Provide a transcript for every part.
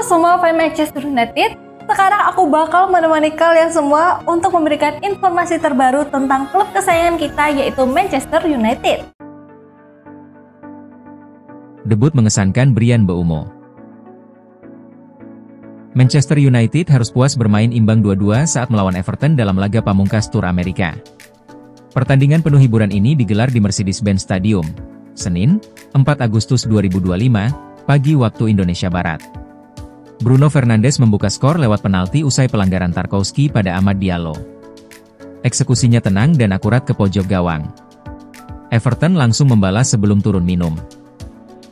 semua fans Manchester United, sekarang aku bakal menemani kalian semua untuk memberikan informasi terbaru tentang klub kesayangan kita yaitu Manchester United. Debut mengesankan Bryan Mbeumo. Manchester United harus puas bermain imbang 2-2 saat melawan Everton dalam laga pamungkas Tur Amerika. Pertandingan penuh hiburan ini digelar di Mercedes-Benz Stadium, Senin, 4 Agustus 2025, pagi waktu Indonesia Barat. Bruno Fernandes membuka skor lewat penalti usai pelanggaran Tarkowski pada Amad Diallo. Eksekusinya tenang dan akurat ke pojok gawang. Everton langsung membalas sebelum turun minum.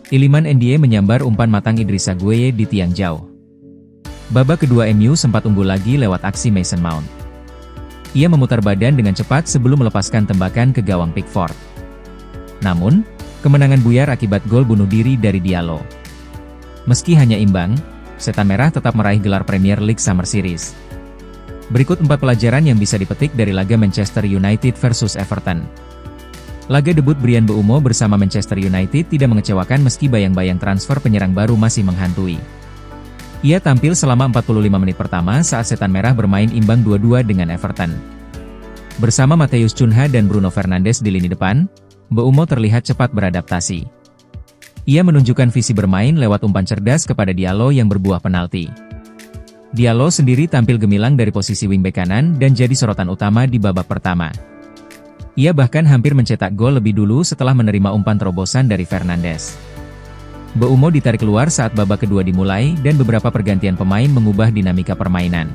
Iliman Ndiaye menyambar umpan matang Idrissa Gueye di tiang jauh. Babak kedua MU sempat unggul lagi lewat aksi Mason Mount. Ia memutar badan dengan cepat sebelum melepaskan tembakan ke gawang Pickford. Namun, kemenangan buyar akibat gol bunuh diri dari Diallo. Meski hanya imbang, Setan Merah tetap meraih gelar Premier League Summer Series. Berikut 4 pelajaran yang bisa dipetik dari laga Manchester United versus Everton. Laga debut Bryan Mbeumo bersama Manchester United tidak mengecewakan meski bayang-bayang transfer penyerang baru masih menghantui. Ia tampil selama 45 menit pertama saat Setan Merah bermain imbang 2-2 dengan Everton. Bersama Matheus Cunha dan Bruno Fernandes di lini depan, Mbeumo terlihat cepat beradaptasi. Ia menunjukkan visi bermain lewat umpan cerdas kepada Diallo yang berbuah penalti. Diallo sendiri tampil gemilang dari posisi wingback kanan dan jadi sorotan utama di babak pertama. Ia bahkan hampir mencetak gol lebih dulu setelah menerima umpan terobosan dari Fernandes. Mbeumo ditarik keluar saat babak kedua dimulai dan beberapa pergantian pemain mengubah dinamika permainan.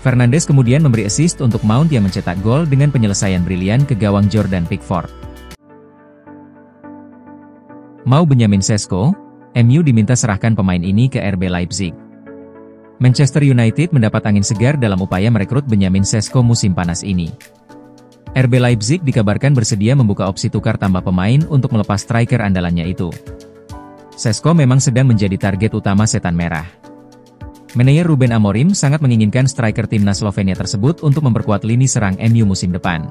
Fernandes kemudian memberi assist untuk Mount yang mencetak gol dengan penyelesaian brilian ke gawang Jordan Pickford. Mau Benjamin Sesko, MU diminta serahkan pemain ini ke RB Leipzig. Manchester United mendapat angin segar dalam upaya merekrut Benjamin Sesko musim panas ini. RB Leipzig dikabarkan bersedia membuka opsi tukar tambah pemain untuk melepas striker andalannya itu. Sesko memang sedang menjadi target utama Setan Merah. Manajer Ruben Amorim sangat menginginkan striker timnas Slovenia tersebut untuk memperkuat lini serang MU musim depan.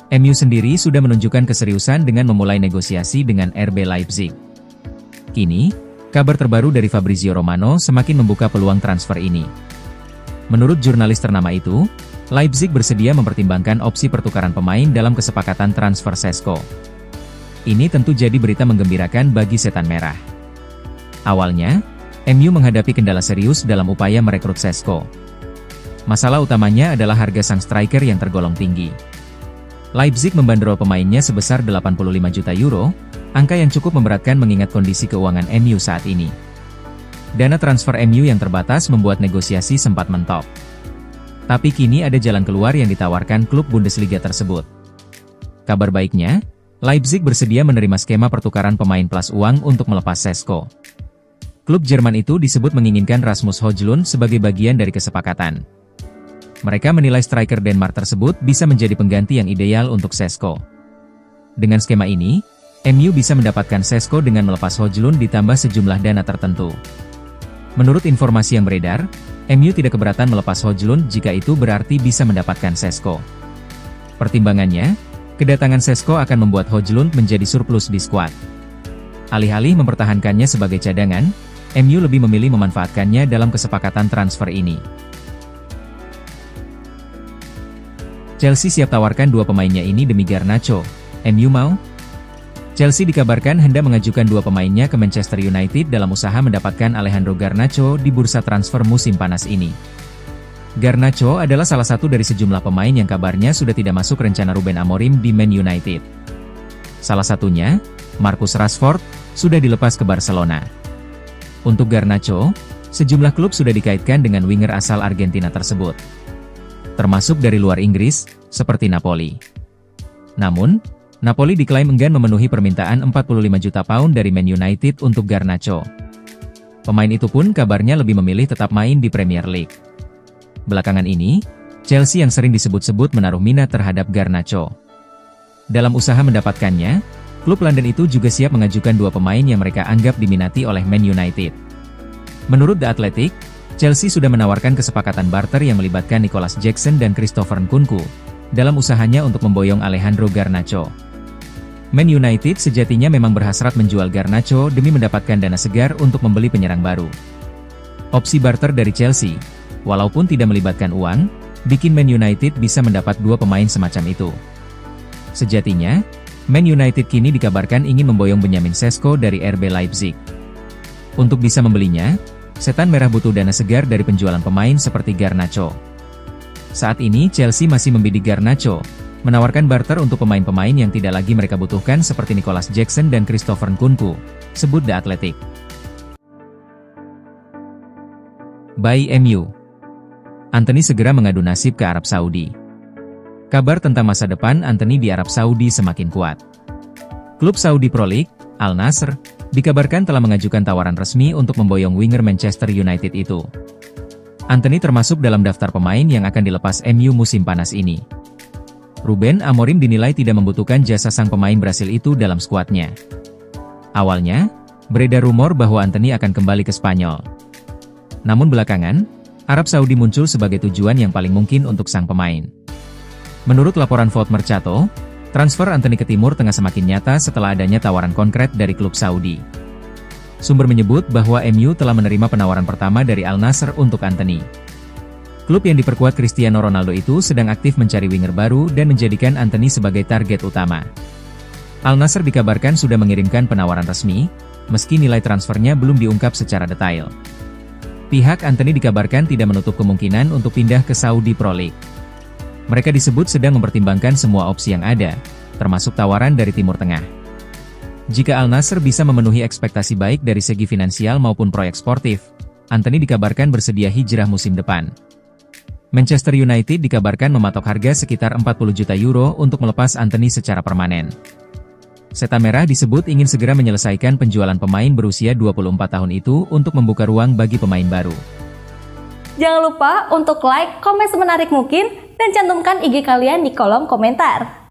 MU sendiri sudah menunjukkan keseriusan dengan memulai negosiasi dengan RB Leipzig. Kini, kabar terbaru dari Fabrizio Romano semakin membuka peluang transfer ini. Menurut jurnalis ternama itu, Leipzig bersedia mempertimbangkan opsi pertukaran pemain dalam kesepakatan transfer Sesko. Ini tentu jadi berita menggembirakan bagi Setan Merah. Awalnya, MU menghadapi kendala serius dalam upaya merekrut Sesko. Masalah utamanya adalah harga sang striker yang tergolong tinggi. Leipzig membanderol pemainnya sebesar 85 juta euro, angka yang cukup memberatkan mengingat kondisi keuangan MU saat ini. Dana transfer MU yang terbatas membuat negosiasi sempat mentok. Tapi kini ada jalan keluar yang ditawarkan klub Bundesliga tersebut. Kabar baiknya, Leipzig bersedia menerima skema pertukaran pemain plus uang untuk melepas Sesko. Klub Jerman itu disebut menginginkan Rasmus Højlund sebagai bagian dari kesepakatan. Mereka menilai striker Denmark tersebut bisa menjadi pengganti yang ideal untuk Sesko. Dengan skema ini, MU bisa mendapatkan Sesko dengan melepas Højlund ditambah sejumlah dana tertentu. Menurut informasi yang beredar, MU tidak keberatan melepas Højlund jika itu berarti bisa mendapatkan Sesko. Pertimbangannya, kedatangan Sesko akan membuat Højlund menjadi surplus di skuad. Alih-alih mempertahankannya sebagai cadangan, MU lebih memilih memanfaatkannya dalam kesepakatan transfer ini. Chelsea siap tawarkan 2 pemainnya ini demi Garnacho. MU mau? Chelsea dikabarkan hendak mengajukan 2 pemainnya ke Manchester United dalam usaha mendapatkan Alejandro Garnacho di bursa transfer musim panas ini. Garnacho adalah salah satu dari sejumlah pemain yang kabarnya sudah tidak masuk rencana Ruben Amorim di Man United. Salah satunya, Marcus Rashford, sudah dilepas ke Barcelona. Untuk Garnacho, sejumlah klub sudah dikaitkan dengan winger asal Argentina tersebut. Termasuk dari luar Inggris, seperti Napoli. Namun, Napoli diklaim enggan memenuhi permintaan 45 juta pound dari Man United untuk Garnacho. Pemain itu pun kabarnya lebih memilih tetap main di Premier League. Belakangan ini, Chelsea yang sering disebut-sebut menaruh minat terhadap Garnacho. Dalam usaha mendapatkannya, klub London itu juga siap mengajukan 2 pemain yang mereka anggap diminati oleh Man United. Menurut The Athletic, Chelsea sudah menawarkan kesepakatan barter yang melibatkan Nicolas Jackson dan Christopher Nkunku, dalam usahanya untuk memboyong Alejandro Garnacho. Man United sejatinya memang berhasrat menjual Garnacho demi mendapatkan dana segar untuk membeli penyerang baru. Opsi barter dari Chelsea, walaupun tidak melibatkan uang, bikin Man United bisa mendapat dua pemain semacam itu. Sejatinya, Man United kini dikabarkan ingin memboyong Benjamin Sesko dari RB Leipzig. Untuk bisa membelinya, Setan Merah butuh dana segar dari penjualan pemain seperti Garnacho. Saat ini Chelsea masih membidik Garnacho, menawarkan barter untuk pemain-pemain yang tidak lagi mereka butuhkan seperti Nicholas Jackson dan Christopher Nkunku, sebut The Athletic. By MU, Antony segera mengadu nasib ke Arab Saudi. Kabar tentang masa depan Antony di Arab Saudi semakin kuat. Klub Saudi Pro League, Al Nassr, dikabarkan telah mengajukan tawaran resmi untuk memboyong winger Manchester United itu. Antony termasuk dalam daftar pemain yang akan dilepas MU musim panas ini. Ruben Amorim dinilai tidak membutuhkan jasa sang pemain Brasil itu dalam skuadnya. Awalnya, beredar rumor bahwa Antony akan kembali ke Spanyol. Namun belakangan, Arab Saudi muncul sebagai tujuan yang paling mungkin untuk sang pemain. Menurut laporan Foot Mercato, transfer Antony ke Timur Tengah semakin nyata setelah adanya tawaran konkret dari klub Saudi. Sumber menyebut bahwa MU telah menerima penawaran pertama dari Al Nassr untuk Antony. Klub yang diperkuat Cristiano Ronaldo itu sedang aktif mencari winger baru dan menjadikan Antony sebagai target utama. Al Nassr dikabarkan sudah mengirimkan penawaran resmi, meski nilai transfernya belum diungkap secara detail. Pihak Antony dikabarkan tidak menutup kemungkinan untuk pindah ke Saudi Pro League. Mereka disebut sedang mempertimbangkan semua opsi yang ada, termasuk tawaran dari Timur Tengah. Jika Al Nassr bisa memenuhi ekspektasi baik dari segi finansial maupun proyek sportif, Antony dikabarkan bersedia hijrah musim depan. Manchester United dikabarkan mematok harga sekitar 40 juta euro untuk melepas Antony secara permanen. Setan Merah disebut ingin segera menyelesaikan penjualan pemain berusia 24 tahun itu untuk membuka ruang bagi pemain baru. Jangan lupa untuk like, komen semenarik mungkin, dan cantumkan IG kalian di kolom komentar.